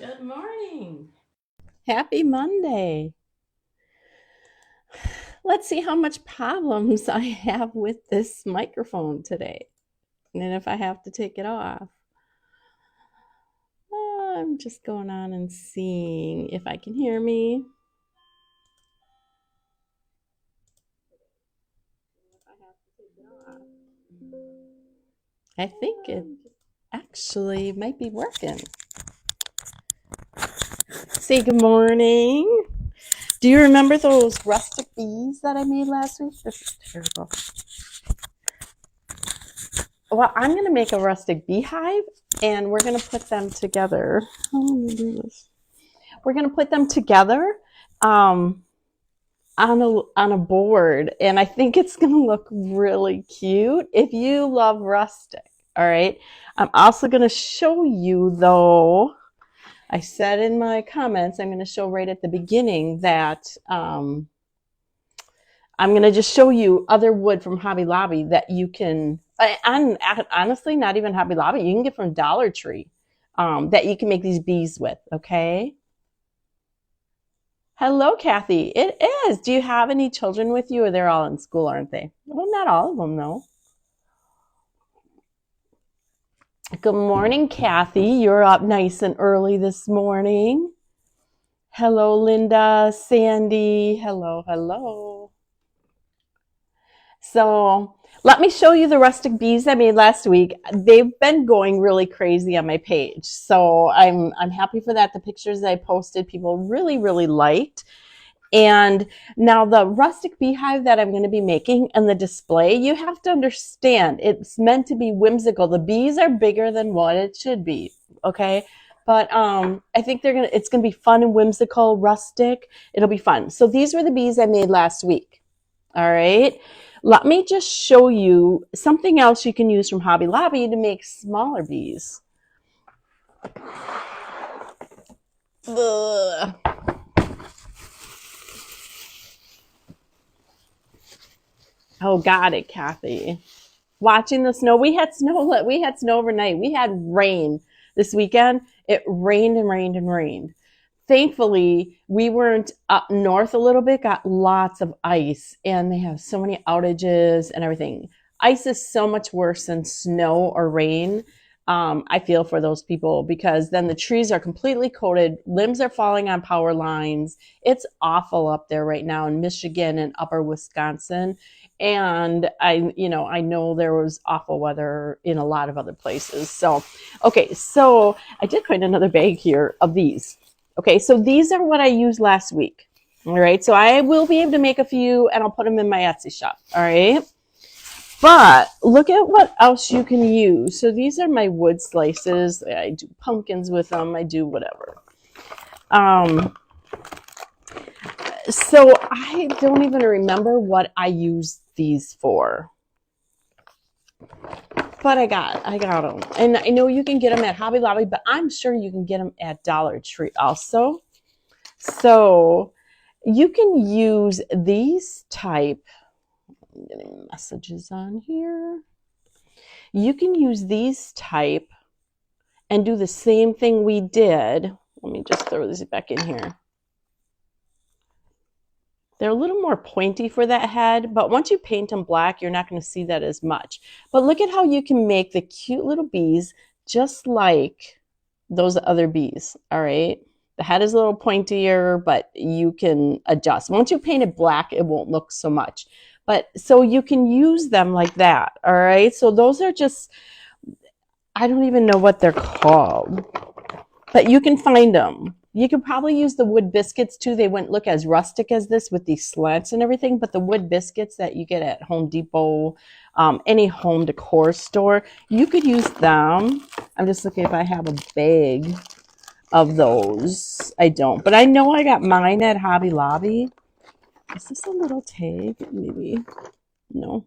Good morning. Happy Monday. Let's see how much problems I have with this microphone today. And if I have to take it off. I'm just going on and seeing if I can hear me. I think it actually might be working. Say good morning. Do you remember those rustic bees that I made last week? This is terrible. Well, I'm going to make a rustic beehive, and we're going to put them together. How am I going to do this? We're going to put them together on a board, and I think it's going to look really cute if you love rustic. All right. I'm also going to show you, though, I said in my comments, I'm going to show right at the beginning that I'm going to just show you other wood from Hobby Lobby that you can, and honestly, not even Hobby Lobby, you can get from Dollar Tree that you can make these bees with, okay? Hello, Kathy. It is. Do you have any children with you, or they're all in school, aren't they? Well, not all of them, though. Good morning, Kathy. You're up nice and early this morning. Hello, Linda, Sandy. Hello, hello. So let me show you the rustic bees I made last week. They've been going really crazy on my page. So I'm happy for that. The pictures I posted, people really, really liked. And now the rustic beehive that I'm going to be making and the display, you have to understand it's meant to be whimsical. The bees are bigger than what it should be. Okay. But I think it's gonna be fun and whimsical, rustic. It'll be fun. So these were the bees I made last week. All right. Let me just show you something else you can use from Hobby Lobby to make smaller bees. Ugh. Oh, got it, Kathy. Watching the snow. We had snow overnight. We had rain this weekend. It rained and rained and rained. Thankfully, we weren't up north a little bit, got lots of ice, and they have so many outages and everything. Ice is so much worse than snow or rain. I feel for those people because then the trees are completely coated, limbs are falling on power lines. It's awful up there right now in Michigan and upper Wisconsin. And I know there was awful weather in a lot of other places. So, okay, so I did find another bag here of these. Okay, so these are what I used last week. All right, so I will be able to make a few and I'll put them in my Etsy shop. All right, but look at what else you can use. So these are my wood slices. I do pumpkins with them. I do whatever. So I don't even remember what I used these for. But I got them. And I know you can get them at Hobby Lobby, but I'm sure you can get them at Dollar Tree also. So you can use these type, I'm getting messages on here. You can use these type and do the same thing we did. Let me just throw this back in here. They're a little more pointy for that head, but once you paint them black, you're not going to see that as much. But look at how you can make the cute little bees just like those other bees, all right? The head is a little pointier, but you can adjust. Once you paint it black, it won't look so much. But so you can use them like that, all right? So those are just, I don't even know what they're called, but you can find them. You could probably use the wood biscuits too. They wouldn't look as rustic as this with these slants and everything, but the wood biscuits that you get at Home Depot, any home decor store, you could use them. I'm just looking if I have a bag of those. I don't, but I know I got mine at Hobby Lobby. Is this a little tag? Maybe. No.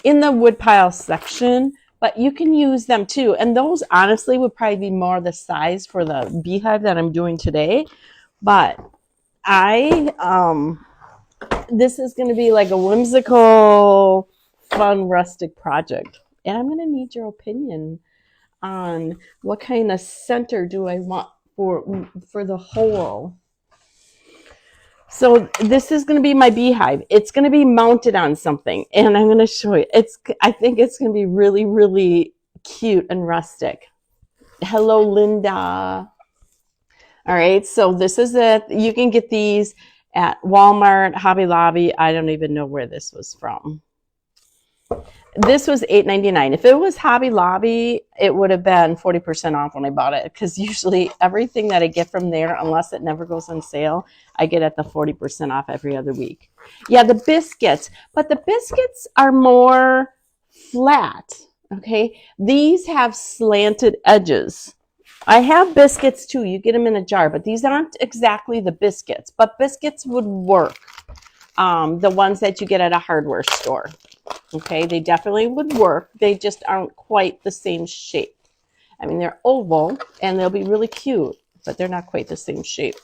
In the woodpile section. But you can use them too. And those honestly would probably be more the size for the beehive that I'm doing today. But this is going to be like a whimsical, fun, rustic project. And I'm going to need your opinion on what kind of center do I want for the whole. So this is going to be my beehive. It's going to be mounted on something, and I'm going to show you. I think it's going to be really, really cute and rustic. Hello, Linda. All right, so this is it. You can get these at Walmart, Hobby Lobby. I don't even know where this was from. This was $8.99. If it was Hobby Lobby, it would have been 40% off when I bought it, because usually everything that I get from there, unless it never goes on sale, I get at the 40% off every other week. Yeah, the biscuits, but the biscuits are more flat, okay? These have slanted edges. I have biscuits too. You get them in a jar, but these aren't exactly the biscuits, but biscuits would work. The ones that you get at a hardware store. Okay, they definitely would work. They just aren't quite the same shape. I mean, they're oval and they'll be really cute, but they're not quite the same shape.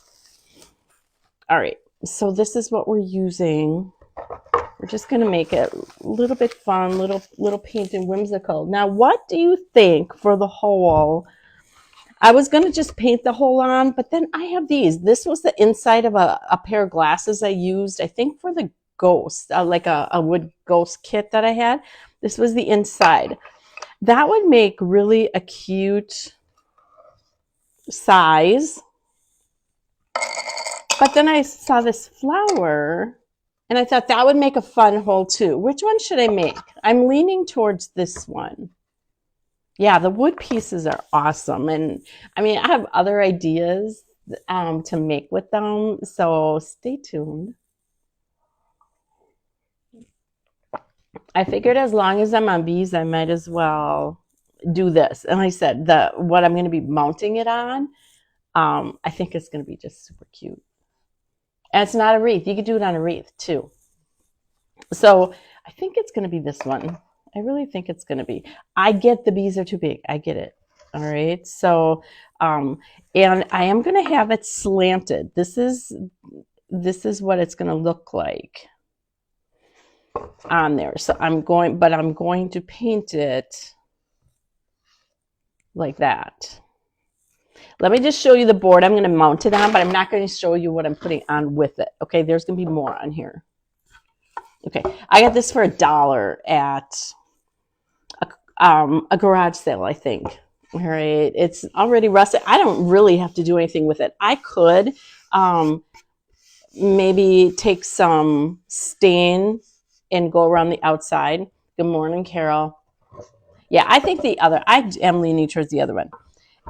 All right, so this is what we're using. We're just going to make it a little bit fun, little paint and whimsical. Now, what do you think for the whole? I was going to just paint the whole on, but then I have these. This was the inside of a pair of glasses I used, I think, for the ghost, like a wood ghost kit that I had. This was the inside. That would make really a cute size. But then I saw this flower, and I thought that would make a fun hole too. Which one should I make? I'm leaning towards this one. Yeah, the wood pieces are awesome. And I mean, I have other ideas to make with them, so stay tuned. I figured as long as I'm on bees, I might as well do this. And like I said, what I'm going to be mounting it on, I think it's going to be just super cute. And it's not a wreath. You could do it on a wreath too. So I think it's going to be this one. I really think it's going to be. I get the bees are too big. I get it. All right. So, and I am going to have it slanted. This is what it's going to look like on there. So I'm going to paint it like that. Let me just show you the board I'm going to mount it on, but I'm not going to show you what I'm putting on with it. Okay, there's going to be more on here. Okay, I got this for $1 at a garage sale, I think. All right, it's already rusted. I don't really have to do anything with it. I could maybe take some stain and go around the outside. Good morning, Carol. Yeah, I think I am leaning towards the other one.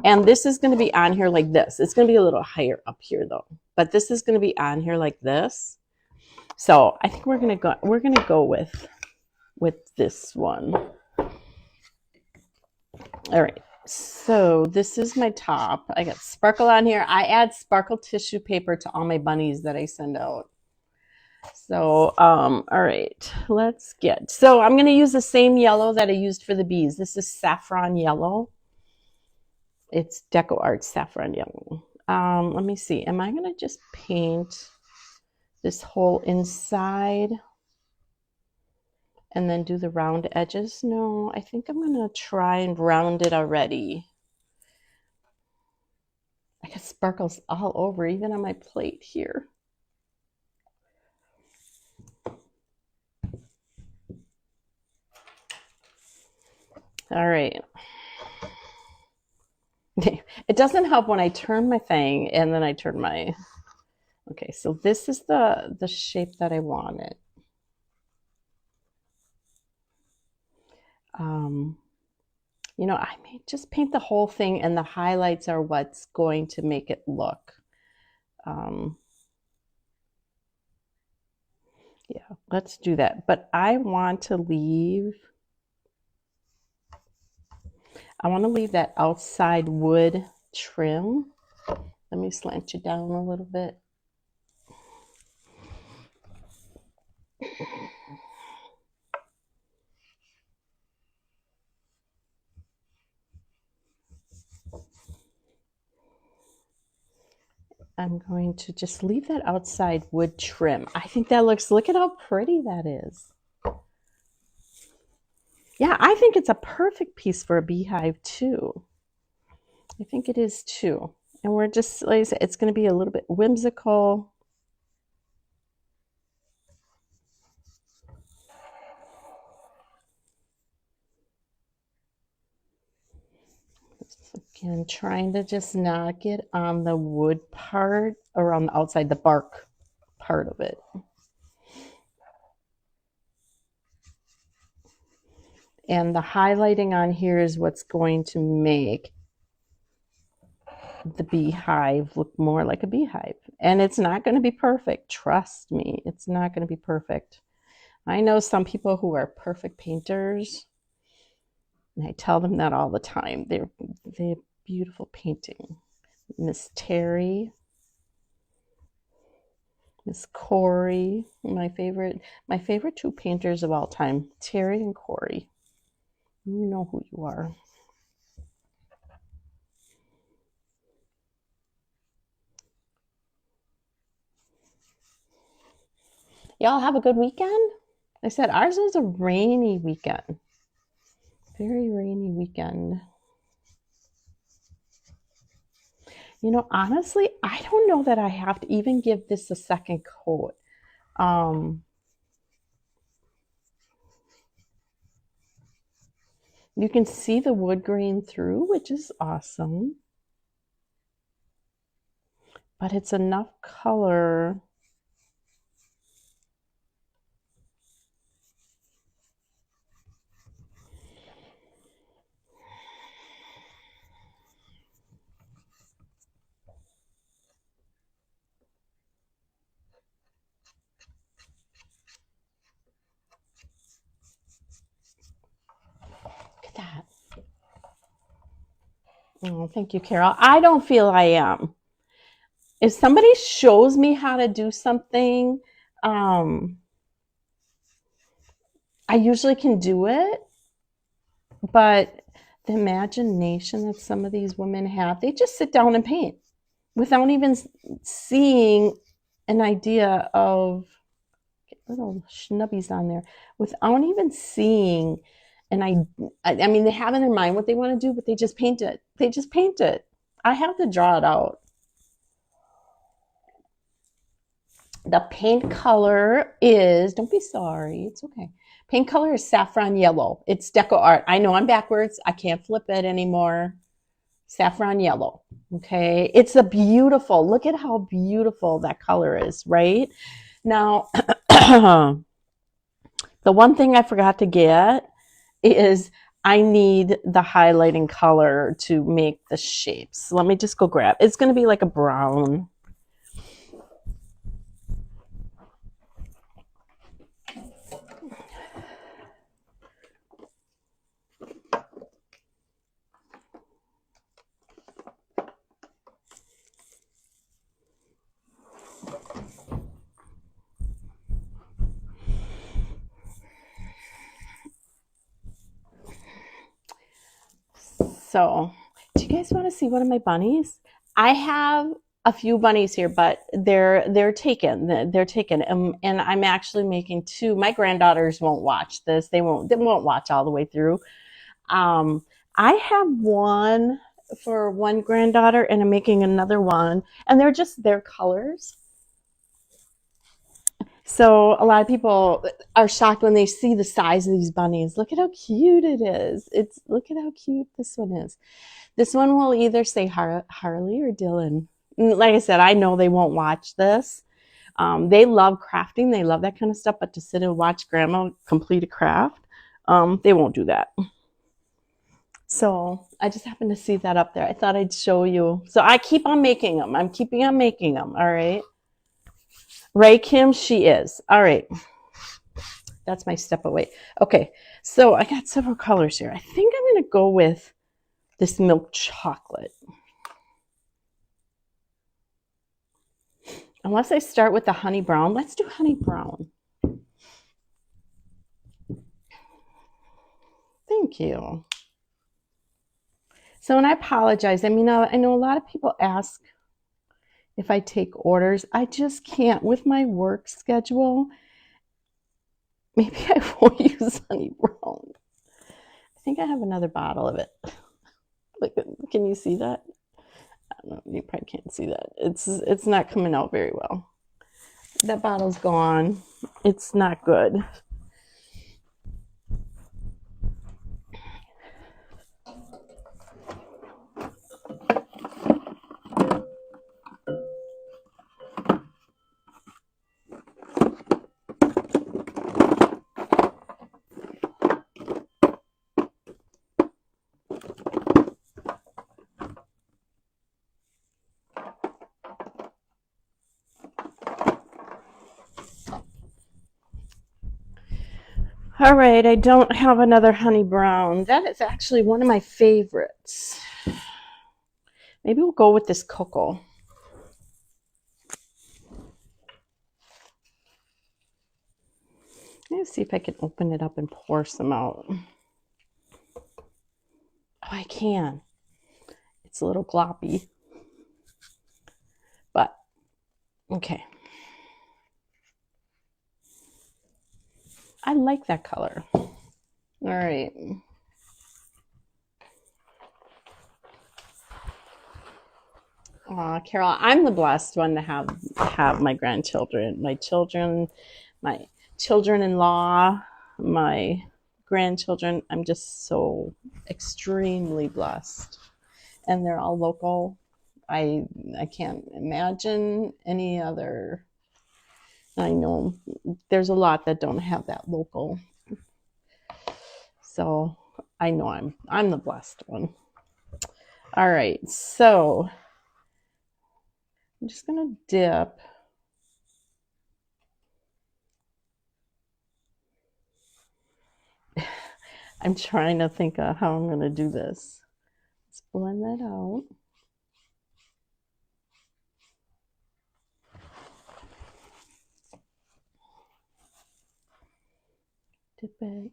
And this is going to be on here like this. It's going to be a little higher up here though. But this is going to be on here like this. So I think we're going to go with this one. All right. So this is my top. I got sparkle on here. I add sparkle tissue paper to all my bunnies that I send out. So, all right, so I'm going to use the same yellow that I used for the bees. This is saffron yellow. It's Deco Art saffron yellow. Let me see. Am I going to just paint this whole inside and then do the round edges? No, I think I'm going to try and round it already. I got sparkles all over, even on my plate here. All right. It doesn't help when I turn my thing and then I turn my... Okay, so this is the shape that I wanted. You know, I may just paint the whole thing, and the highlights are what's going to make it look. Yeah, let's do that. But I want to leave that outside wood trim. Let me slant you down a little bit. I'm going to just leave that outside wood trim. I think that look at how pretty that is. Yeah, I think it's a perfect piece for a beehive too. I think it is too. And we're just, like I said, it's going to be a little bit whimsical. Again, trying to just not get on the wood part around the outside, the bark part of it. And the highlighting on here is what's going to make the beehive look more like a beehive. And it's not going to be perfect. Trust me, it's not going to be perfect. I know some people who are perfect painters, and I tell them that all the time. They're beautiful painting. Miss Terry, Miss Corey, my favorite two painters of all time, Terry and Corey. You know who you are. Y'all have a good weekend? I said ours was a rainy weekend. Very rainy weekend. You know, honestly, I don't know that I have to even give this a second coat. You can see the wood grain through, which is awesome. But it's enough color. Look at that. Oh, thank you, Carol. I don't feel I am. If somebody shows me how to do something, I usually can do it, but the imagination that some of these women have, they just sit down and paint without even seeing an idea of little schnubbies on there, without even seeing. And I mean, they have in their mind what they want to do, but they just paint it. They just paint it. I have to draw it out. The paint color is, don't be sorry, it's okay. Paint color is saffron yellow. It's deco art. I know I'm backwards. I can't flip it anymore. Saffron yellow. Okay. It's a beautiful, look at how beautiful that color is, right? Now, the one thing I forgot to get is I need the highlighting color to make the shapes. Let me just go grab. It's going to be like a brown. So, do you guys want to see one of my bunnies? I have a few bunnies here, but they're taken. They're taken, and I'm actually making two. My granddaughters won't watch this. They won't watch all the way through. I have one for one granddaughter, and I'm making another one, and they're just their colors. So a lot of people are shocked when they see the size of these bunnies. Look at how cute it is. Look at how cute this one is. This one will either say Harley or Dylan. Like I said, I know they won't watch this. They love crafting. They love that kind of stuff. But to sit and watch grandma complete a craft, they won't do that. So I just happened to see that up there. I thought I'd show you. So I keep on making them. I'm keeping on making them. All right. Ray Kim, she is. All right. That's my step away. Okay. So I got several colors here. I think I'm going to go with this milk chocolate. Unless I start with the honey brown. Let's do honey brown. Thank you. So, and I apologize. I mean, I know a lot of people ask if I take orders. I just can't with my work schedule. Maybe I won't use honey brown. I think I have another bottle of it. Look, can you see that? You probably can't see that. It's not coming out very well. That bottle's gone. It's not good. All right, I don't have another honey brown. That is actually one of my favorites. Maybe we'll go with this cocoa. Let's see if I can open it up and pour some out. Oh, I can. It's a little gloppy. But, okay. I like that color. All right. Carol, I'm the blessed one to have my grandchildren, my children-in-law, my grandchildren. I'm just so extremely blessed, and they're all local. I can't imagine any other. I know there's a lot that don't have that local, so I know I'm the blessed one. All right, so I'm just gonna dip. I'm trying to think of how I'm gonna do this. Let's blend that out. Dip it.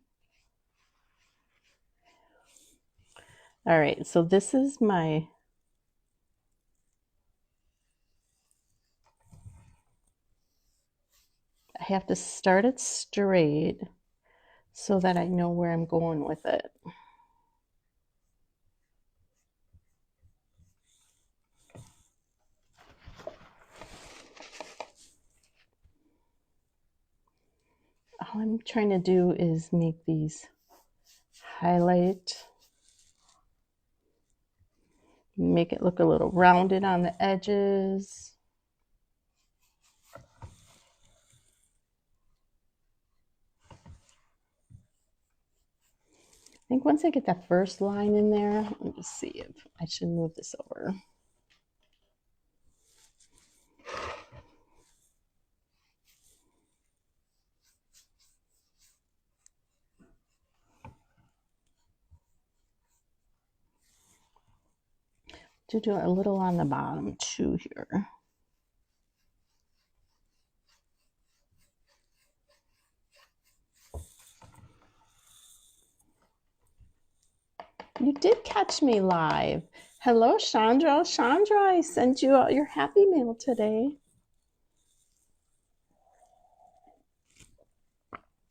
All right, so this is my I have to start it straight so that I know where I'm going with it. All I'm trying to do is make these highlight, make it look a little rounded on the edges. I think once I get that first line in there, let me see if I should move this over. To do a little on the bottom too here. You did catch me live. Hello, Chandra. Chandra, I sent you out your happy mail today.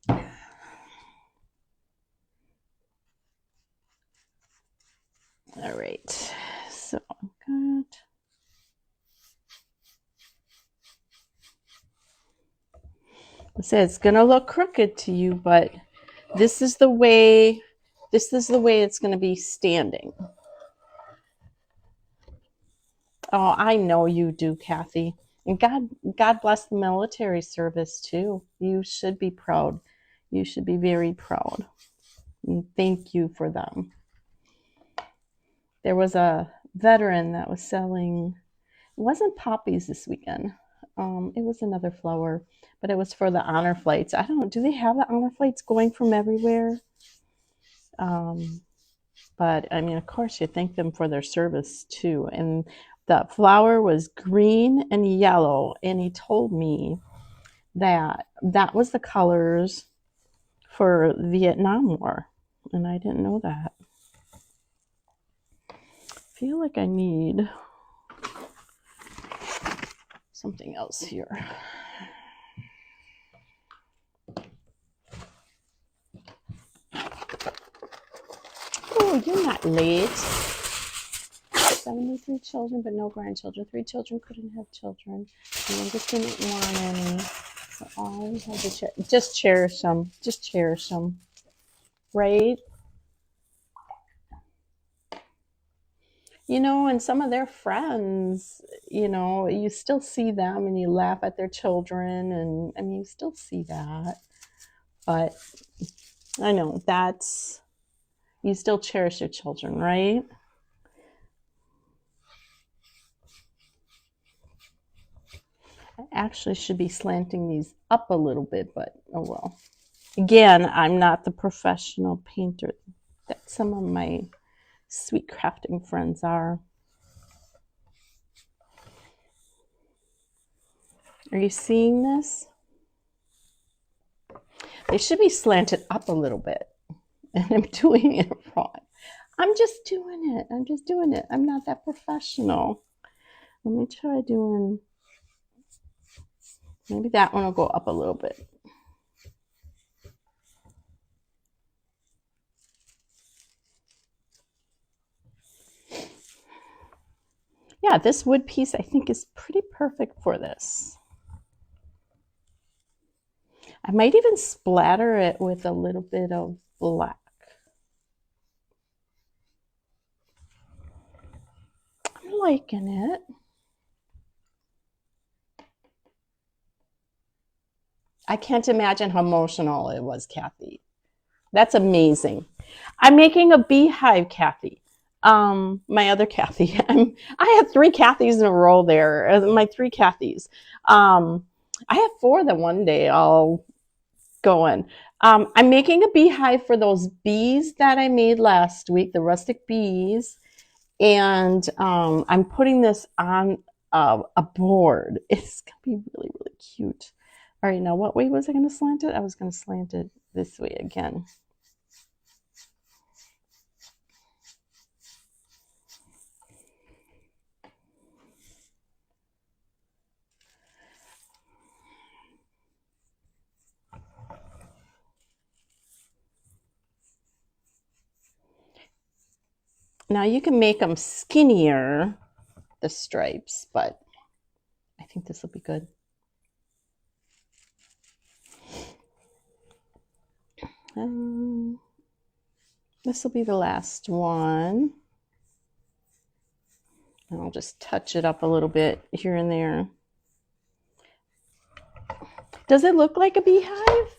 All right, so good. I said it's gonna look crooked to you, but this is the way it's gonna be standing. Oh, I know you do, Kathy. And God bless the military service too. You should be proud. You should be very proud. And thank you for them. There was a veteran that was selling, it wasn't poppies this weekend. It was another flower, but it was for the honor flights. I don't know, do they have the honor flights going from everywhere? But I mean, of course, you thank them for their service too. And the flower was green and yellow, and he told me that was the colors for the Vietnam War, and I didn't know that. I feel like I need something else here. Oh, you're not late. 73 children, but no grandchildren. 3 children couldn't have children. The youngest didn't want any. So always had to just cherish them. Just cherish them. Right? You know, and some of their friends, you know, you still see them and you laugh at their children, and I mean, you still see that. But I know that's, you still cherish your children, right? I actually should be slanting these up a little bit, but oh well. Again, I'm not the professional painter that some of my sweet crafting friends are. Are you seeing this? They should be slanted up a little bit. And I'm doing it wrong. I'm just doing it. I'm just doing it. I'm not that professional. Let me try doing, maybe that one will go up a little bit. Yeah, this wood piece I think is pretty perfect for this. I might even splatter it with a little bit of black. I'm liking it. I can't imagine how emotional it was, Kathy. That's amazing. I'm making a beehive, Kathy. My other Kathy. I have 3 Kathys in a row there. My 3 Kathys. I have 4 that one day I'll go in. I'm making a beehive for those bees that I made last week, the rustic bees, and I'm putting this on a board. It's gonna be really, really cute. All right, now what way was I going to slant it? I was going to slant it this way again. Now you can make them skinnier, the stripes, but I think this will be good. This will be the last one. And I'll just touch it up a little bit here and there. Does it look like a beehive?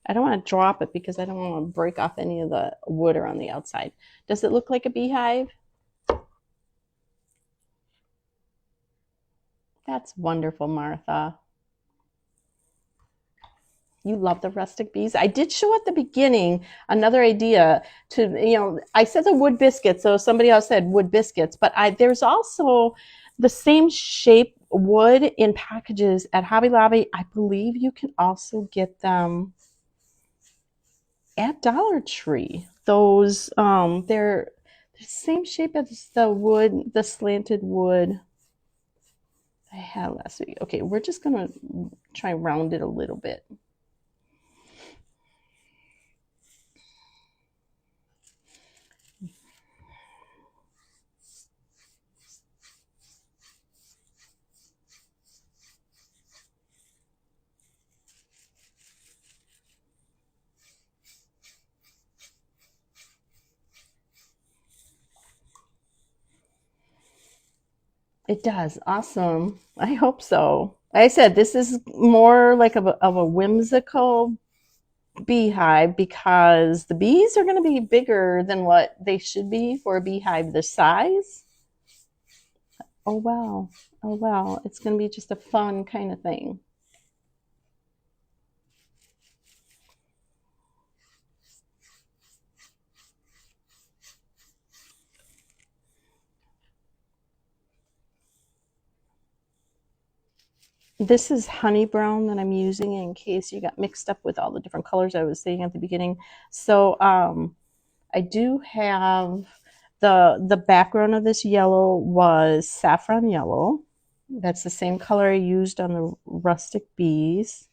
I don't want to drop it because I don't want to break off any of the wood around the outside. Does it look like a beehive? That's wonderful, Martha. You love the rustic bees. I did show at the beginning another idea to, you know, I said the wood biscuits, so somebody else said wood biscuits, but there's also the same shape wood in packages at Hobby Lobby. I believe you can also get them at Dollar Tree. Those, they're the same shape as the wood, the slanted wood I had last week. Okay, we're just gonna try and round it a little bit. It does. Awesome. I hope so. Like I said, this is more like of a whimsical beehive because the bees are going to be bigger than what they should be for a beehive this size. Oh, wow. Oh, wow. It's going to be just a fun kind of thing. This is honey brown that I'm using in case you got mixed up with all the different colors I was saying at the beginning. So I do have the background of this yellow was saffron yellow. That's the same color I used on the rustic bees.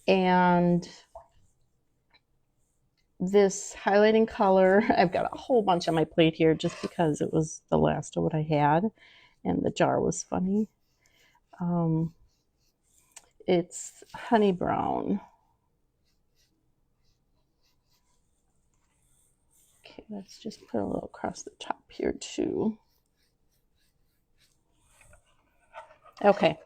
And this highlighting color. I've got a whole bunch on my plate here just because it was the last of what I had and the jar was funny. It's honey brown. Okay, let's just put a little across the top here too. Okay.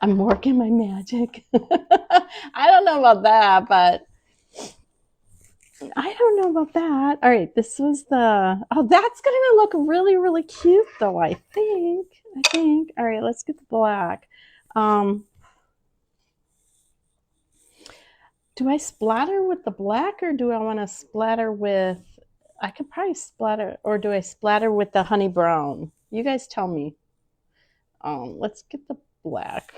I'm working my magic. I don't know about that, but I don't know about that. All right, this was the, oh, that's going to look really, really cute though, I think. All right, let's get the black. Do I splatter with the black or do I want to splatter with, I could probably splatter, or do I splatter with the honey brown? You guys tell me. Let's get the black.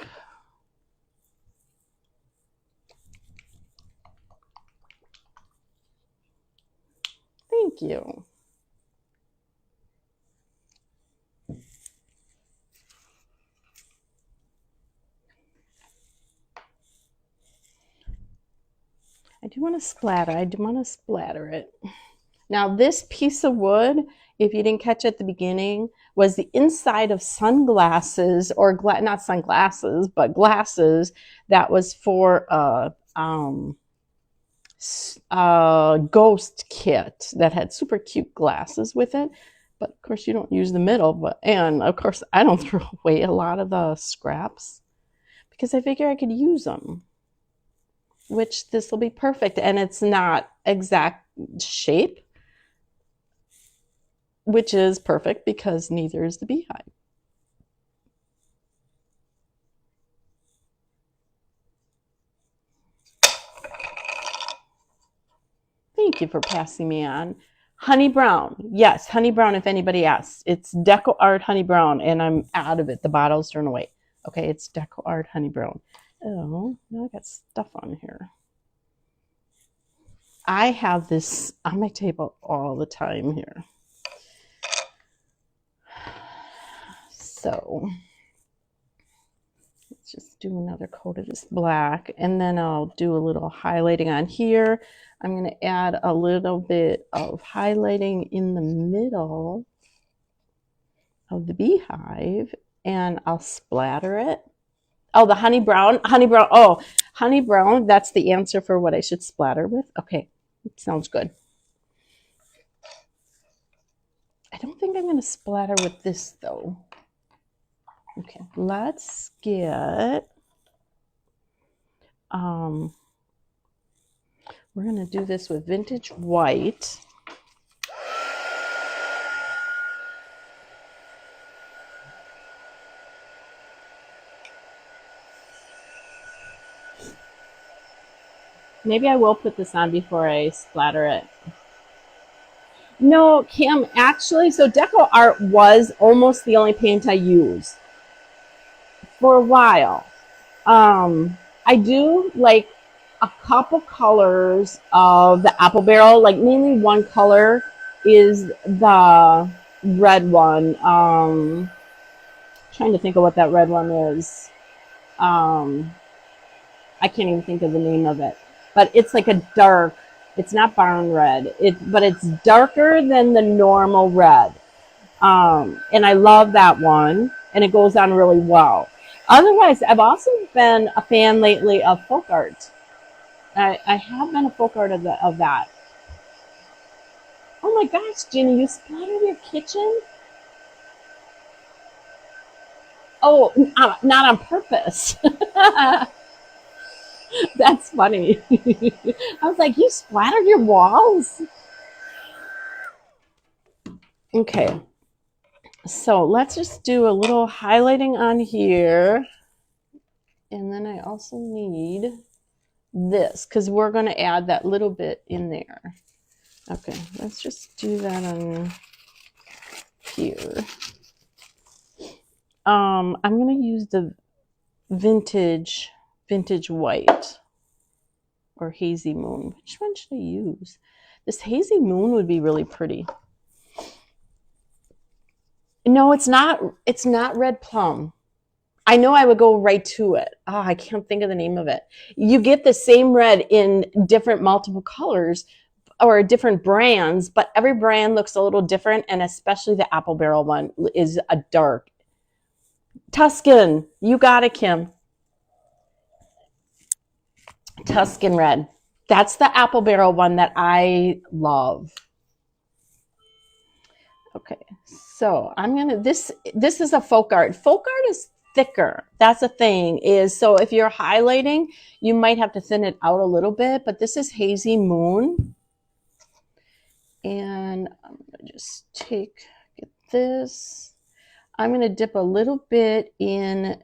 Thank you. I do want to splatter it. Now this piece of wood, if you didn't catch at the beginning, was the inside of sunglasses, or not sunglasses, but glasses that was for a ghost kit that had super cute glasses with it. But of course you don't use the middle, and of course I don't throw away a lot of the scraps because I figure I could use them, which this will be perfect. And it's not exact shape, which is perfect because neither is the beehive. Thank you for passing me on. Honey brown. Yes, honey brown if anybody asks. It's Deco Art Honey Brown, and I'm out of it. The bottle's thrown away. Okay, it's Deco Art Honey Brown. Oh, now I got stuff on here. I have this on my table all the time here. So let's just do another coat of this black, and then I'll do a little highlighting on here. I'm going to add a little bit of highlighting in the middle of the beehive, and I'll splatter it. Oh, the honey brown. Oh, honey brown. That's the answer for what I should splatter with. Okay, sounds good. I don't think I'm going to splatter with this though. Okay, let's get, we're going to do this with vintage white. Maybe I will put this on before I splatter it. No, Kim, actually, so Deco Art was almost the only paint I use for a while. I do like a couple colors of the apple barrel, like mainly one color is the red one. Trying to think of what that red one is. I can't even think of the name of it, but it's like a dark, it's not barn red, but it's darker than the normal red. And I love that one, and it goes on really well. Otherwise, I've also been a fan lately of folk art. I have been a folk art of that. Oh my gosh, Ginny, you splattered your kitchen? Oh, not on purpose. That's funny. I was like, you splattered your walls? Okay. So let's just do a little highlighting on here. And then I also need this because we're going to add that little bit in there. Okay, let's just do that on here. I'm going to use the vintage white or hazy moon. Which one should I use? This hazy moon would be really pretty. No, it's not red plum. I know I would go right to it. Oh, I can't think of the name of it. You get the same red in different multiple colors or different brands, but every brand looks a little different, and especially the apple barrel one is a dark. Tuscan, you got it, Kim. Tuscan red. That's the apple barrel one that I love. Okay, so I'm gonna this is a folk art. Folk art is thicker. That's the thing is, so if you're highlighting, you might have to thin it out a little bit, but this is Hazy Moon. And I'm gonna just get this. I'm gonna dip a little bit in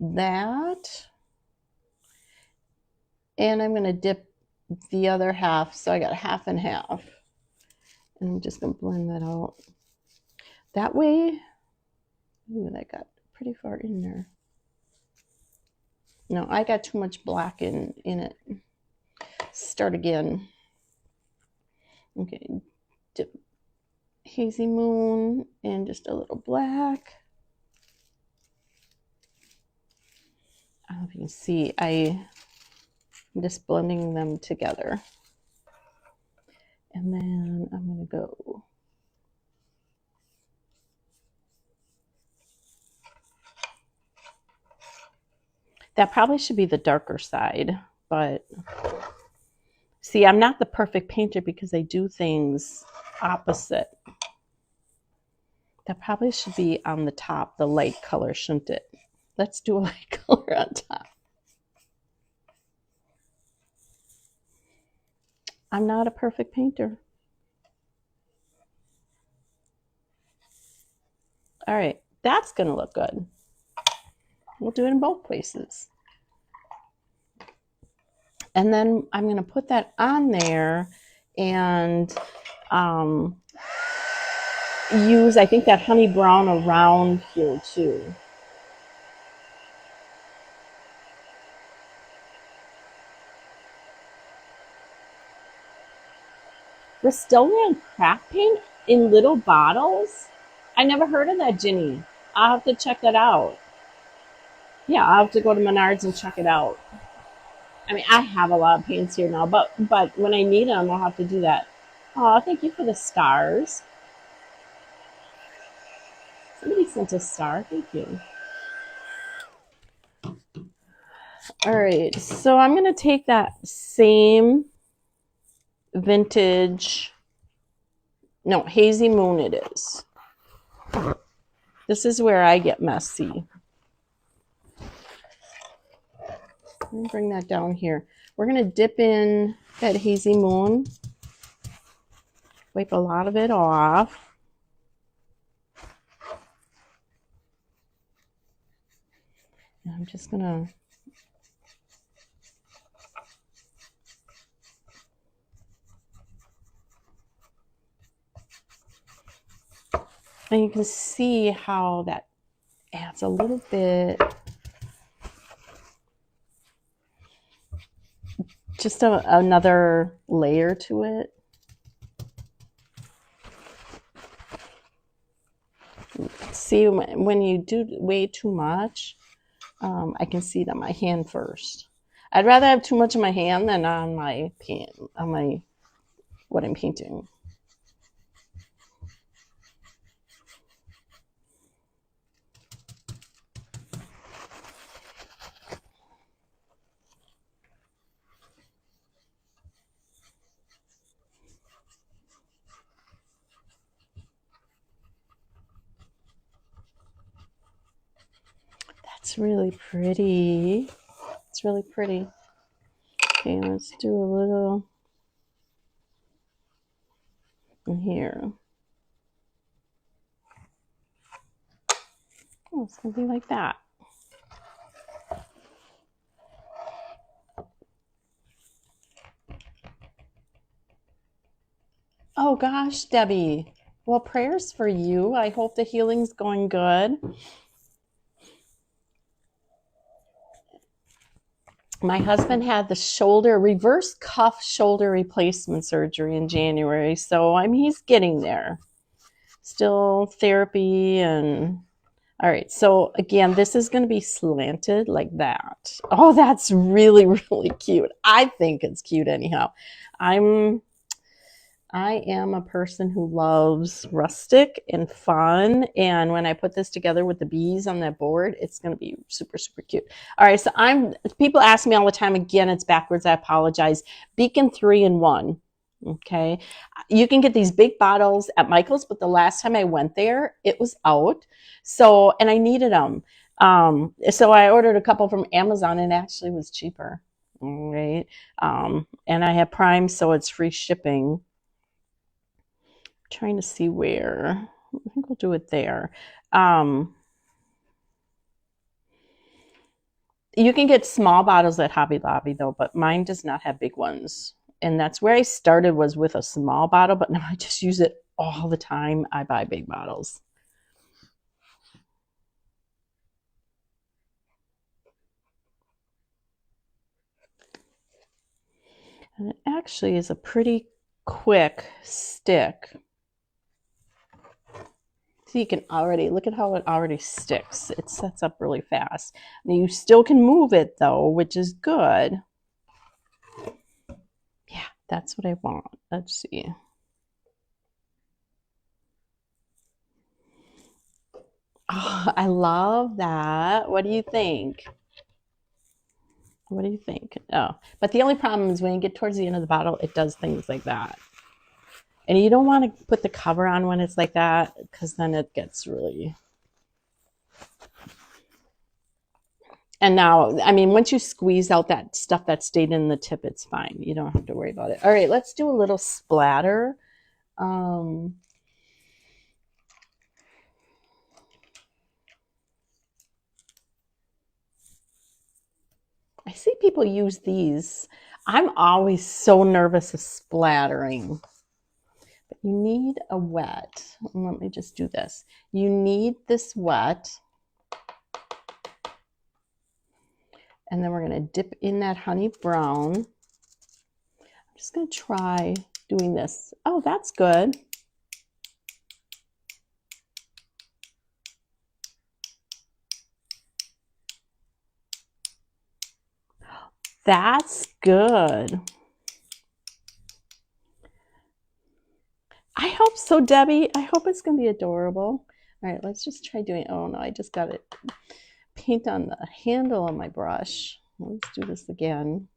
that. And I'm gonna dip the other half. So I got half and half. And I'm just gonna blend that out. That way, ooh, that got pretty far in there. No, I got too much black in it. Start again. Okay, dip Hazy Moon and just a little black. I don't know if you can see, I'm just blending them together. And then I'm gonna go that probably should be the darker side, but see, I'm not the perfect painter because I do things opposite. That probably should be on the top, the light color, shouldn't it? Let's do a light color on top. I'm not a perfect painter. All right, that's gonna look good. We'll do it in both places. And then I'm gonna put that on there and use, I think, that honey brown around here too. Rust-Oleum craft paint in little bottles? I never heard of that, Ginny. I'll have to check that out. Yeah, I'll have to go to Menards and check it out. I mean, I have a lot of paints here now, but when I need them, I'll have to do that. Oh, thank you for the stars. Somebody sent a star. Thank you. All right, so I'm going to take that same vintage, no, Hazy Moon it is. This is where I get messy. Let me bring that down here. We're going to dip in that Hazy Moon. Wipe a lot of it off. And I'm just going to and you can see how that adds a little bit, just another layer to it. See, when you do way too much, I can see it on my hand first. I'd rather have too much in my hand than on my paint, on my what I'm painting. That's really pretty. It's really pretty. Okay, let's do a little in here. Oh, it's gonna be like that. Oh gosh, Debbie. Well, prayers for you. I hope the healing's going good. My husband had the reverse cuff shoulder replacement surgery in January, so he's getting there. Still therapy, and All right, so again, this is going to be slanted like that. Oh, that's really, really cute. I think it's cute anyhow. I am a person who loves rustic and fun. And when I put this together with the bees on that board, it's going to be super, super cute. All right. So people ask me all the time, again, it's backwards. I apologize. Beacon 3-in-1. Okay. You can get these big bottles at Michael's, but the last time I went there, it was out. So, and I needed them. So I ordered a couple from Amazon and it actually was cheaper. All right. And I have Prime, so it's free shipping. Trying to see where. I think we'll do it there. You can get small bottles at Hobby Lobby though, but mine does not have big ones. And that's where I started, was with a small bottle, but now I just use it all the time. I buy big bottles. And it actually is a pretty quick stick. So you can already, look at how it already sticks. It sets up really fast. Now you still can move it though, which is good. Yeah, that's what I want. Let's see. Oh, I love that. What do you think? What do you think? Oh, but the only problem is when you get towards the end of the bottle, it does things like that. And you don't want to put the cover on when it's like that, because then it gets really... And now, I mean, once you squeeze out that stuff that stayed in the tip, it's fine. You don't have to worry about it. All right, let's do a little splatter. I see people use these. I'm always so nervous of splattering. But you need a wet. Let me just do this. You need this wet. And then we're going to dip in that honey brown. I'm just going to try doing this. Oh, that's good. That's good. I hope so, Debbie. I hope it's going to be adorable. All right, let's just try doing... Oh, no, I just got it. Paint on the handle of my brush. Let's do this again.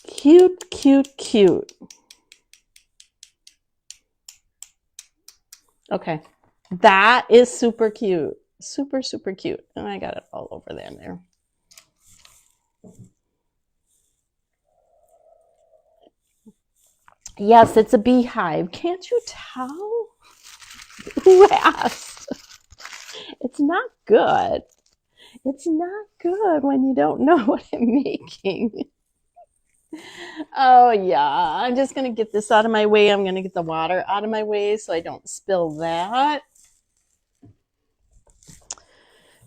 Cute, cute, cute. Okay, that is super cute. Super, super cute. And I got it all over there. Yes, it's a beehive. Can't you tell? Who asked? It's not good. It's not good when you don't know what I'm making. Oh, yeah. I'm just going to get this out of my way. I'm going to get the water out of my way so I don't spill that.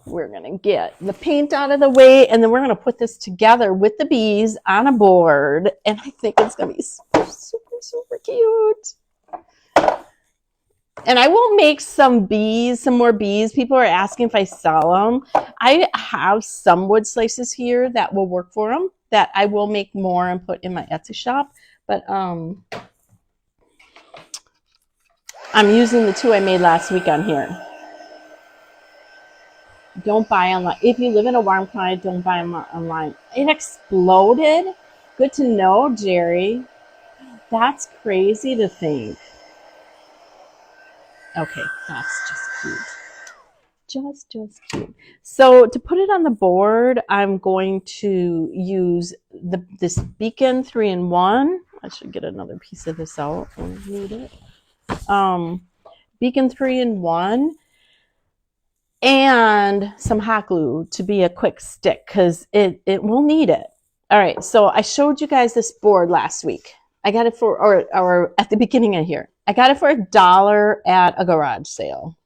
We're going to get the paint out of the way, and then we're going to put this together with the bees on a board. And I think it's going to be super, super, super cute. And I will make some more bees. People are asking if I sell them. I have some wood slices here that will work for them, that I will make more and put in my Etsy shop. But I'm using the 2 I made last week on here. Don't buy online. If you live in a warm climate, don't buy them online. It exploded. Good to know, Jerry. That's crazy to think. Okay, that's just cute. Just cute. So to put it on the board, I'm going to use this Beacon 3-in-1. I should get another piece of this out when I need it. Beacon 3-in-1. And some hot glue to be a quick stick, because it will need it. All right, so I showed you guys this board last week. I got it for, or at the beginning of here. I got it for $1 at a garage sale.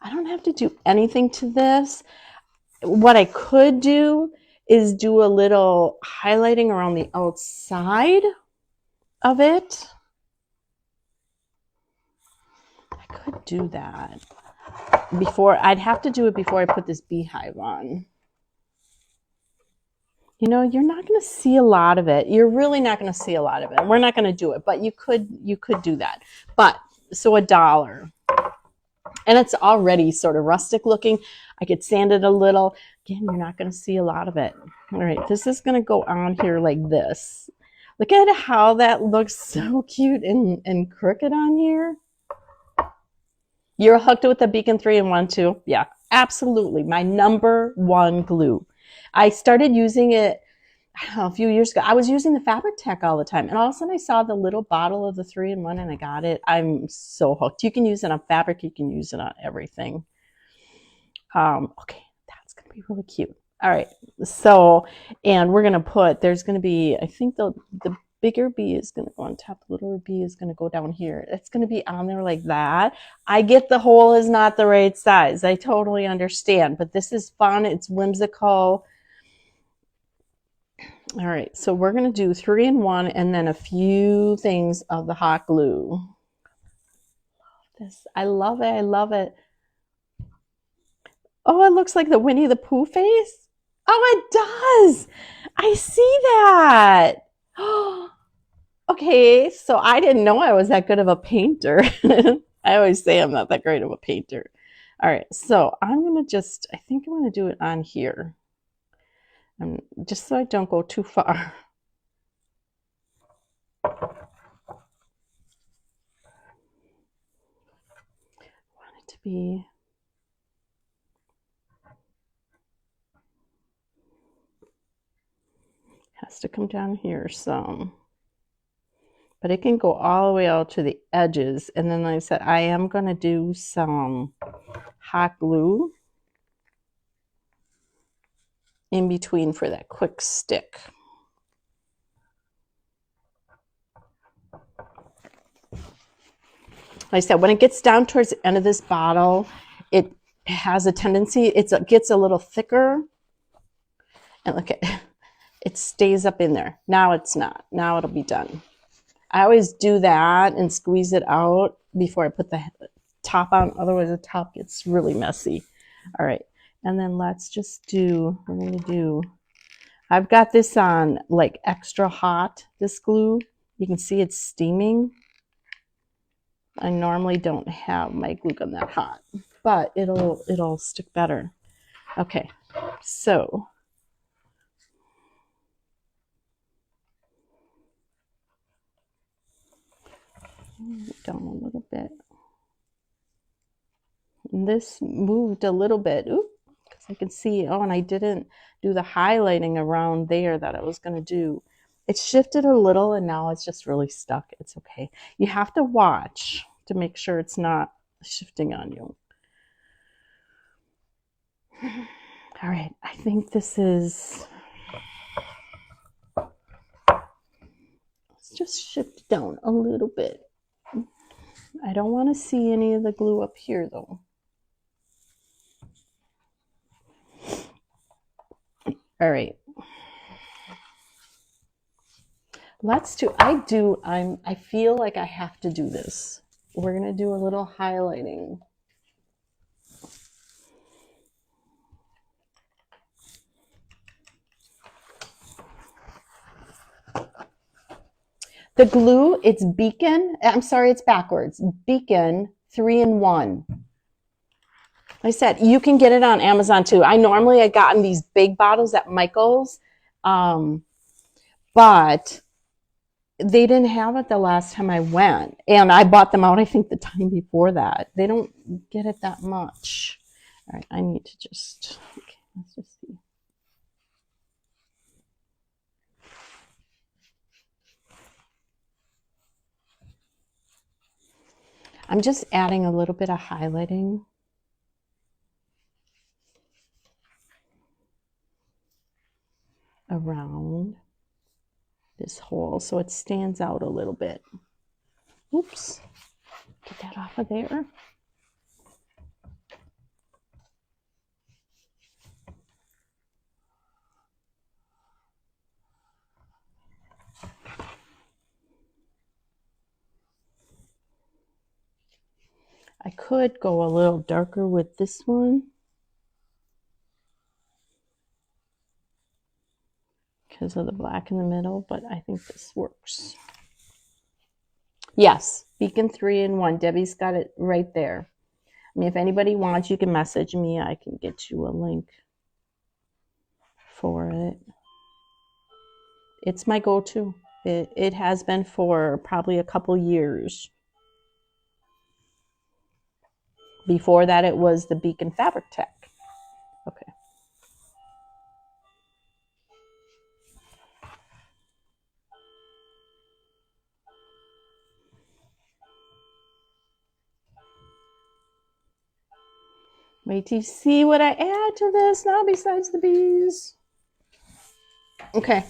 I don't have to do anything to this. What I could do is do a little highlighting around the outside of it. I could do that before. I'd have to do it before I put this beehive on. You know, you're not going to see a lot of it. You're really not going to see a lot of it. We're not going to do it, but you could do that. But so $1. And it's already sort of rustic looking. I could sand it a little. Again, you're not going to see a lot of it. All right, this is going to go on here like this. Look at how that looks so cute and crooked on here. You're hooked with the Beacon 3-in-1 too? Yeah, absolutely. My #1 glue. I started using it a few years ago. I was using the Fabric Tech all the time, and all of a sudden I saw the little bottle of the 3-in-1 and I got it. I'm so hooked. You can use it on fabric. You can use it on everything. Okay, that's going to be really cute. All right, so, and we're going to put, there's going to be, I think the bigger bee is going to go on top, the little bee is going to go down here. It's going to be on there like that. I get the hole is not the right size. I totally understand, but this is fun. It's whimsical. All right, so we're going to do 3-in-1 and then a few things of the hot glue. This, I love it. I love it. Oh, it looks like the Winnie the Pooh face. Oh, it does. I see that. Oh, okay, so I didn't know I was that good of a painter. I always say I'm not that great of a painter. All right, so I'm going to just, I think I'm going to do it on here. Just so I don't go too far. I want it to be, has to come down here some. But it can go all the way out to the edges. And then like I said, I am going to do some hot glue in between for that quick stick. Like I said, when it gets down towards the end of this bottle, it has a tendency, it gets a little thicker. And look at it stays up in there. Now it's not. Now it'll be done. I always do that and squeeze it out before I put the top on. Otherwise, the top gets really messy. All right. And then let's just do, we're going to do, I've got this on like extra hot, this glue. You can see it's steaming. I normally don't have my glue gun that hot, but it'll stick better. Okay, so down a little bit. And this moved a little bit. Oop, because I can see, oh, and I didn't do the highlighting around there that I was going to do. It shifted a little and now it's just really stuck. It's okay. You have to watch to make sure it's not shifting on you. All right, I think this is, let's just shift down a little bit. I don't want to see any of the glue up here though. All right. Let's do, I feel like I have to do this. We're going to do a little highlighting. The glue, it's Beacon, I'm sorry, it's backwards. Beacon 3-in-1. Like I said, you can get it on Amazon too. I got in these big bottles at Michael's, but they didn't have it the last time I went. And I bought them out, I think, the time before that. They don't get it that much. All right, I need to just, okay, let's just see. I'm just adding a little bit of highlighting around this hole so it stands out a little bit. Oops, get that off of there. I could go a little darker with this one because of the black in the middle, but I think this works. Yes, beacon 3-in-1. Debbie's got it right there. I mean, if anybody wants, you can message me. I can get you a link for it. It's my go-to. It has been for probably a couple years. Before that, it was the Beacon Fabric Tech. Okay. Wait till you see what I add to this now besides the bees. Okay.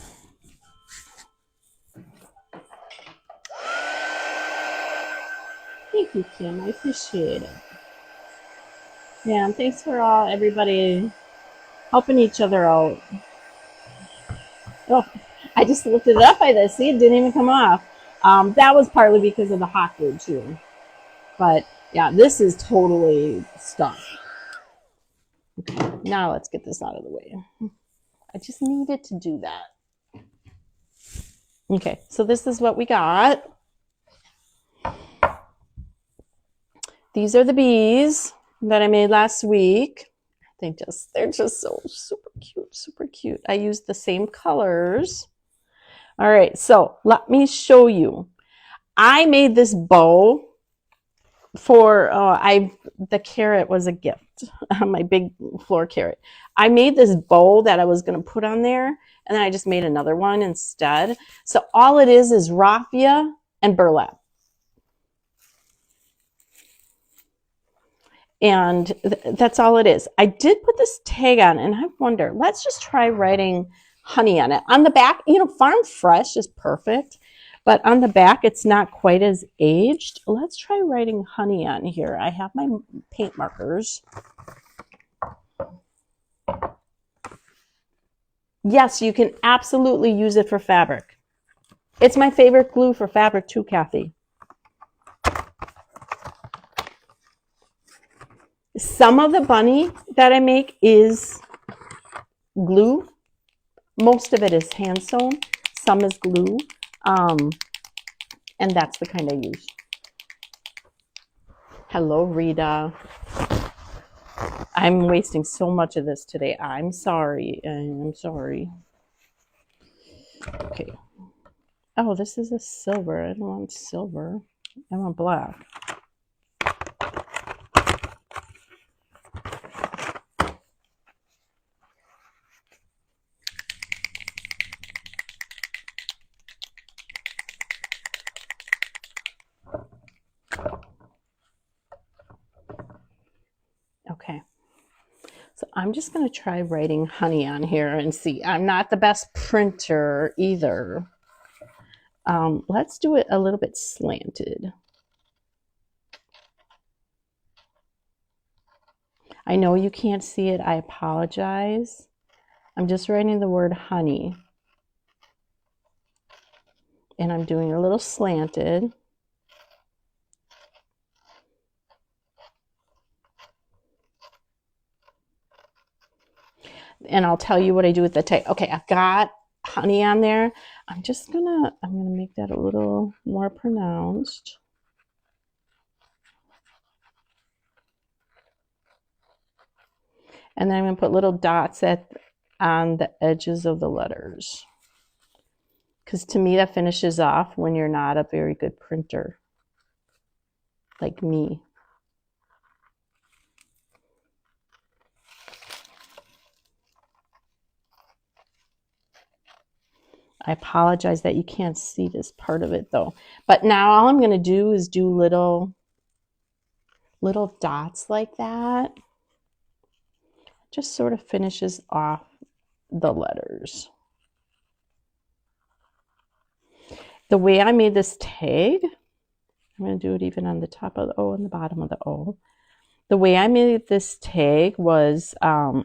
Thank you, Kim. I appreciate it. Yeah, and thanks for everybody helping each other out. Oh, I just lifted it up by this. See, it didn't even come off. That was partly because of the hot glue too. But yeah, this is totally stuck. Okay, now let's get this out of the way. I just needed to do that. Okay, so this is what we got. These are the bees that I made last week. They're just so super cute, super cute. I used the same colors. All right, so let me show you. I made this bow for the carrot was a gift. My big floor carrot. I made this bow that I was going to put on there, and then I just made another one instead. So all it is raffia and burlap. And that's all it is. I did put this tag on, and I wonder, let's just try writing honey on it. On the back, Farm Fresh is perfect, but on the back, it's not quite as aged. Let's try writing honey on here. I have my paint markers. Yes, you can absolutely use it for fabric. It's my favorite glue for fabric too, Kathy. Some of the bunny that I make is glue. Most of it is hand sewn. Some is glue. And that's the kind I use. Hello, Rita. I'm wasting so much of this today. I'm sorry. I'm sorry. Okay. Oh, this is a silver. I don't want silver. I want black. Okay. So I'm just going to try writing honey on here and see. I'm not the best printer either. Let's do it a little bit slanted. I know you can't see it. I apologize. I'm just writing the word honey. And I'm doing a little slanted. And I'll tell you what I do with the tag. Okay, I've got honey on there. I'm gonna make that a little more pronounced. And then I'm gonna put little dots on the edges of the letters. Because to me, that finishes off when you're not a very good printer, like me. I apologize that you can't see this part of it though. But now all I'm going to do is do little dots like that. Just sort of finishes off the letters. The way I made this tag, I'm going to do it even on the top of the O and the bottom of the O. The way I made this tag was,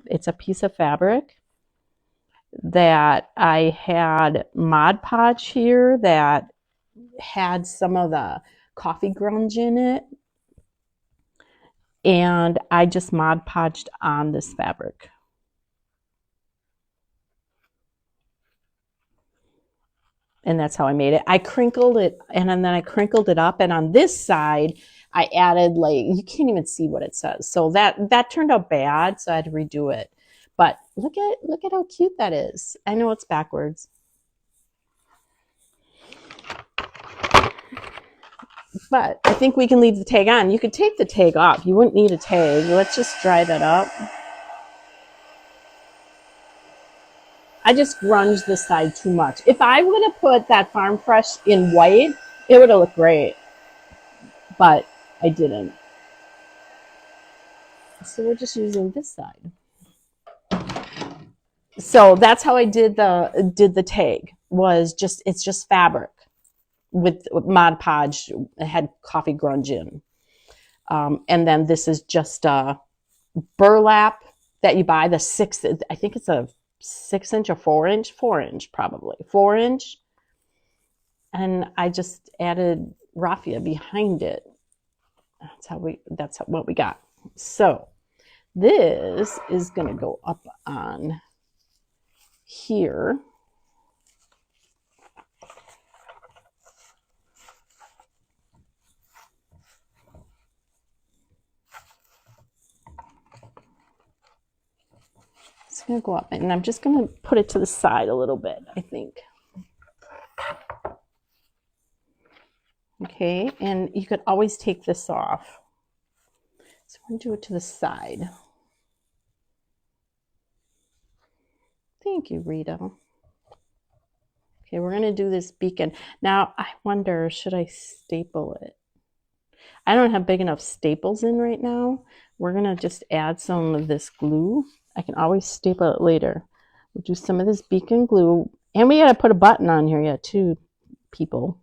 it's a piece of fabric that I had Mod Podge here that had some of the coffee grunge in it. And I just Mod Podged on this fabric. And that's how I made it. I crinkled it, and then I crinkled it up, and on this side, I added, like, you can't even see what it says. So that turned out bad, so I had to redo it. But look at how cute that is. I know it's backwards. But I think we can leave the tag on. You could take the tag off. You wouldn't need a tag. Let's just dry that up. I just grunged this side too much. If I would have put that Farm Fresh in white, it would have looked great. But I didn't. So we're just using this side. So that's how I did the tag. It's just fabric with Mod Podge. It had coffee grunge in. And then this is just burlap that you buy, I think it's a 6-inch or 4-inch probably 4-inch. And I just added raffia behind it. That's what we got. So this is going to go up on here. It's going to go up, and I'm just going to put it to the side a little bit, I think. Okay, and you could always take this off. So I'm going to do it to the side. Thank you, Rita. Okay, we're going to do this beacon. Now, I wonder, should I staple it? I don't have big enough staples in right now. We're going to just add some of this glue. I can always staple it later. We'll do some of this beacon glue. And we got to put a button on here yet, too, people.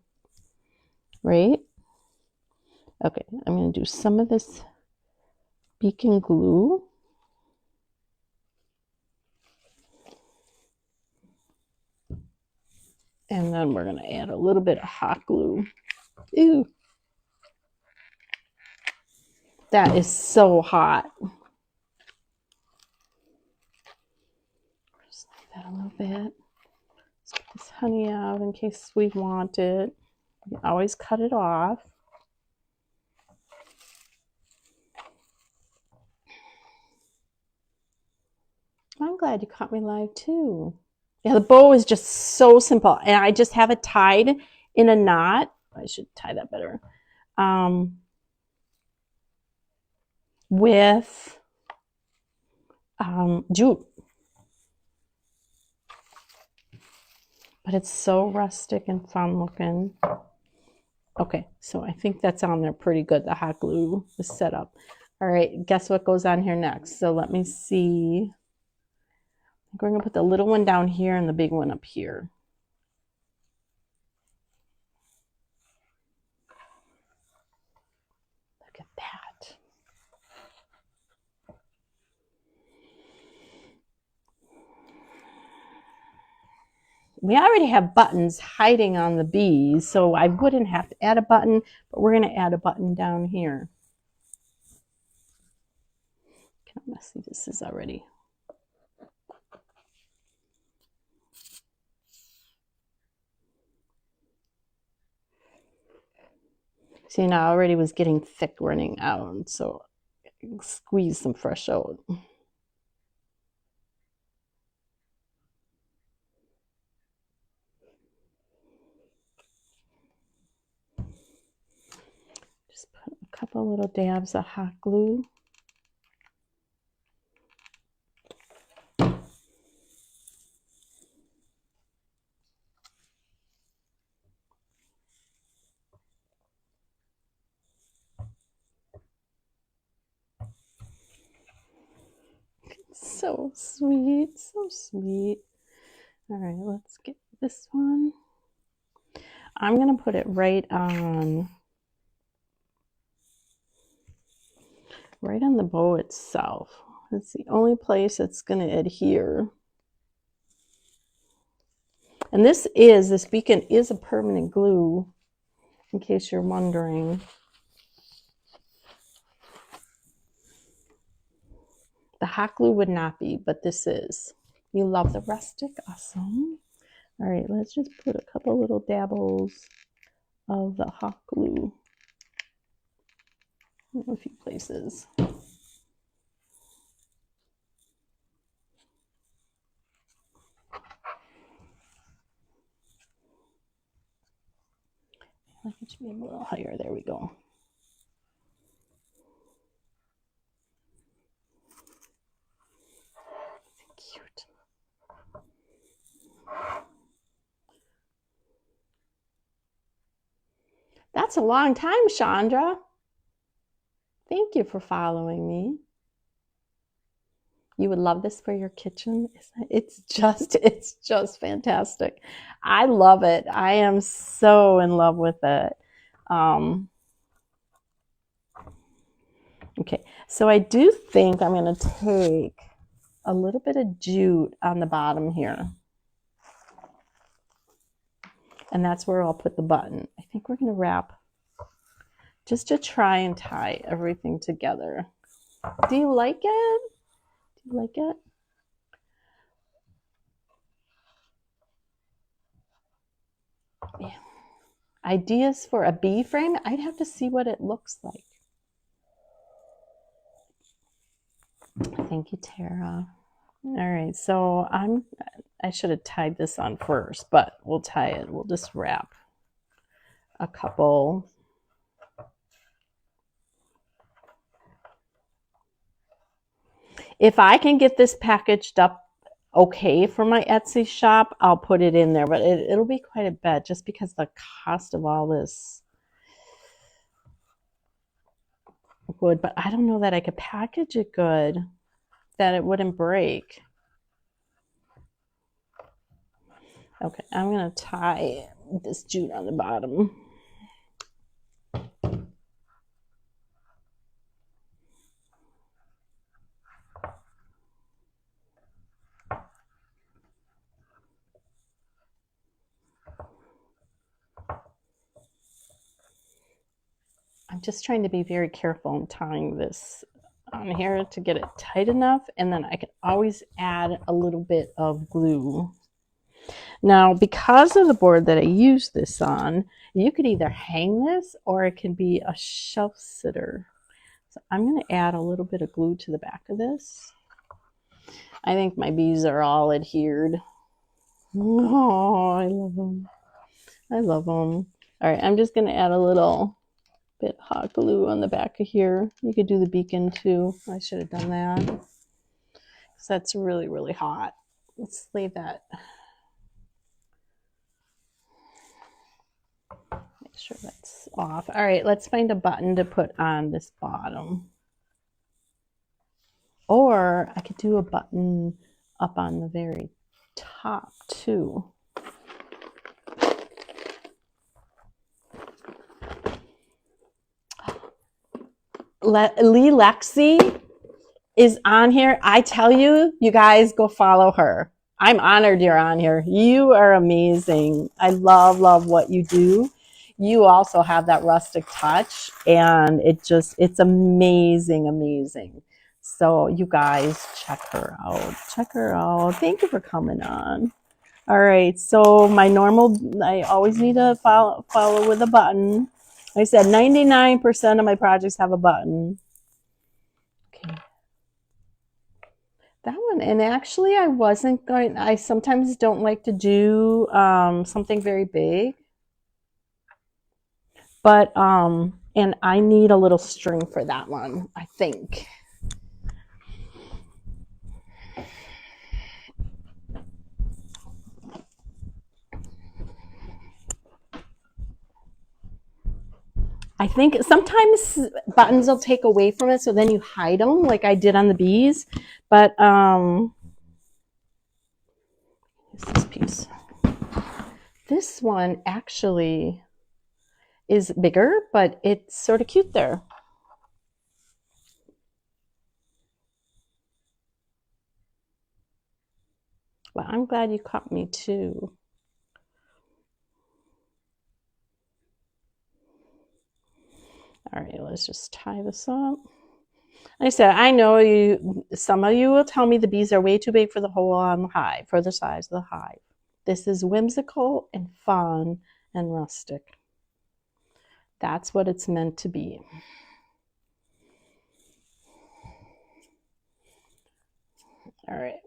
Right? Okay, I'm going to do some of this beacon glue. And then we're going to add a little bit of hot glue. Ew. That is so hot. Just like that a little bit. Let's get this honey out in case we want it. You can always cut it off. I'm glad you caught me live too. Yeah, the bow is just so simple. And I just have it tied in a knot. I should tie that better. With jute. But it's so rustic and fun looking. Okay, so I think that's on there pretty good. The hot glue is set up. All right, guess what goes on here next? So let me see. We're going to put the little one down here and the big one up here. Look at that. We already have buttons hiding on the bees, so I wouldn't have to add a button, but we're going to add a button down here. Look how messy this is already. See, now I already was getting thick running out, so squeeze some fresh out. Just put a couple little dabs of hot glue. So sweet, so sweet. All right, let's get this one. I'm going to put it right on the bow itself. It's the only place it's going to adhere. And this beacon is a permanent glue, in case you're wondering. The hot glue would not be, but this is. You love the rustic? Awesome. All right, let's just put a couple little dabbles of the hot glue in a few places. Like it should be a little higher. There we go. Cute. That's a long time, Chandra. Thank you for following me. You would love this for your kitchen. It's just fantastic. I love it. I am so in love with it. Okay, so I do think I'm going to take a little bit of jute on the bottom here. And that's where I'll put the button. I think we're going to wrap just to try and tie everything together. Do you like it? Do you like it? Yeah. Ideas for a bee frame? I'd have to see what it looks like. Thank you, Tara. All right, so I should have tied this on first, but we'll tie it. We'll just wrap a couple. If I can get this packaged up okay for my Etsy shop, I'll put it in there, but it'll be quite a bit just because the cost of all this wood, but I don't know that I could package it good, that it wouldn't break. Okay, I'm going to tie this jute on the bottom. I'm just trying to be very careful in tying this on here to get it tight enough, and then I can always add a little bit of glue. Now, because of the board that I use this on, you could either hang this or it can be a shelf sitter. So I'm going to add a little bit of glue to the back of this. I think my bees are all adhered. Oh, I love them. I love them. All right, I'm just going to add a little bit hot glue on the back of here. You could do the beacon too. I should have done that because that's really, really hot. Let's leave that. Make sure that's off. All right, let's find a button to put on this bottom. Or I could do a button up on the very top too. Lee Lexi is on here. I tell you, you guys go follow her. I'm honored you're on here. You are amazing. I love what you do. You also have that rustic touch, and it's amazing. So you guys check her out. Check her out. Thank you for coming on. All right, so my normal, I always need to follow with a button. Like I said 99% of my projects have a button. Okay. That one, and actually I sometimes don't like to do something very big. But, and I need a little string for that one, I think. I think sometimes buttons will take away from it, so then you hide them like I did on the bees. But here's this piece. This one actually is bigger, but it's sort of cute there. Well, I'm glad you caught me too. All right, let's just tie this up. Like I said, I know you. Some of you will tell me the bees are way too big for the hole on the hive, for the size of the hive. This is whimsical and fun and rustic. That's what it's meant to be. All right.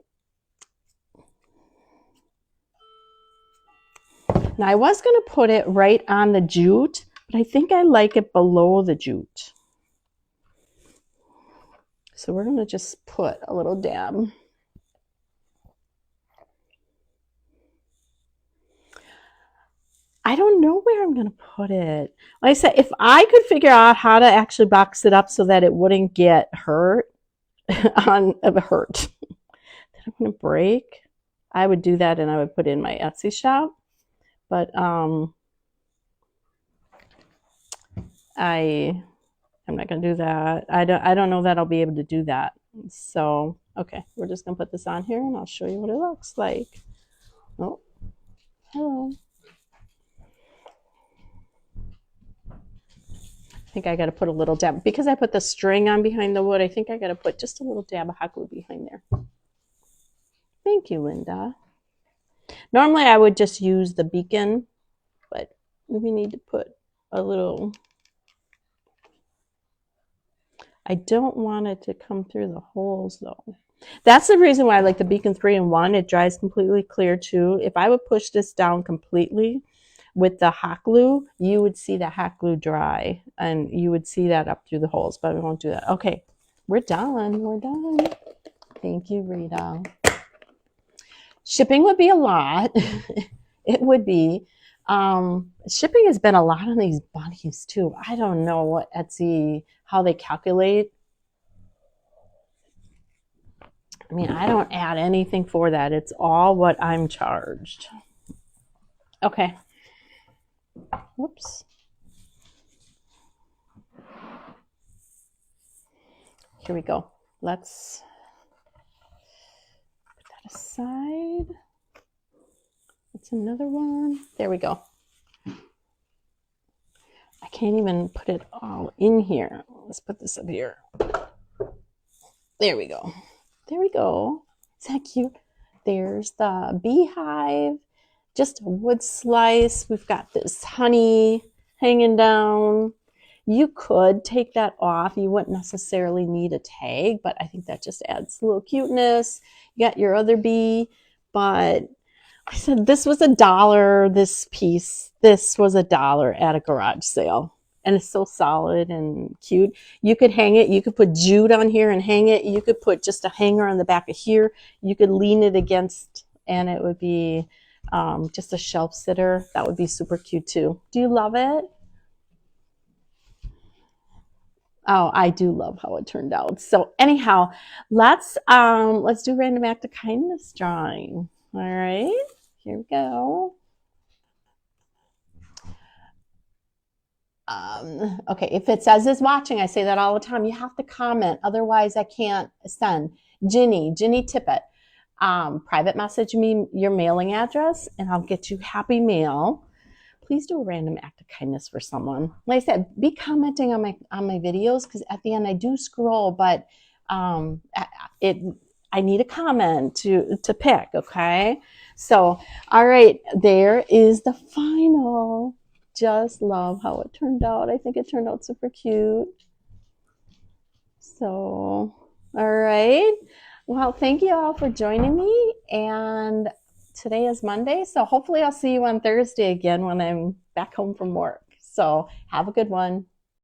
Now I was going to put it right on the jute, but I think I like it below the jute. So we're going to just put a little dab. I don't know where I'm going to put it. Like I said, if I could figure out how to actually box it up so that it wouldn't get hurt, that I'm going to break, I would do that and I would put it in my Etsy shop. But I'm not going to do that. I don't know that I'll be able to do that. So, okay, we're just going to put this on here and I'll show you what it looks like. Oh, hello. I think I got to put a little dab. Because I put the string on behind the wood, I think I got to put just a little dab of hot glue behind there. Thank you, Linda. Normally I would just use the beacon, but we need to put a little... I don't want it to come through the holes though. That's the reason why I like the Beacon 3-in-1. It dries completely clear too. If I would push this down completely with the hot glue, you would see the hot glue dry and you would see that up through the holes, but we won't do that. Okay, we're done. We're done. Thank you, Rita. Shipping would be a lot. It would be. Shipping has been a lot on these bunnies too. I don't know what Etsy, how they calculate. I mean, I don't add anything for that. It's all what I'm charged. Okay. Whoops. Here we go. Let's put that aside. That's another one. There we go. I can't even put it all in here. Let's put this up here. There we go. There we go. Is that cute? There's the beehive. Just a wood slice. We've got this honey hanging down. You could take that off. You wouldn't necessarily need a tag, but I think that just adds a little cuteness. You got your other bee, but I said this was $1, this piece. This was $1 at a garage sale. And it's so solid and cute. You could hang it. You could put jute on here and hang it. You could put just a hanger on the back of here. You could lean it against, and it would be just a shelf sitter. That would be super cute too. Do you love it? Oh, I do love how it turned out. So anyhow, let's do random act of kindness drawing. All right, here we go. Okay, if it says is watching, I say that all the time. You have to comment, otherwise I can't send. Ginny Tippett, private message me your mailing address, and I'll get you happy mail. Please do a random act of kindness for someone. Like I said, be commenting on my videos, because at the end I do scroll, but I need a comment to pick. Okay, so all right, there is the final. Just love how it turned out. I think it turned out super cute. So, all right. Well, thank you all for joining me. And today is Monday. So hopefully I'll see you on Thursday again when I'm back home from work. So have a good one.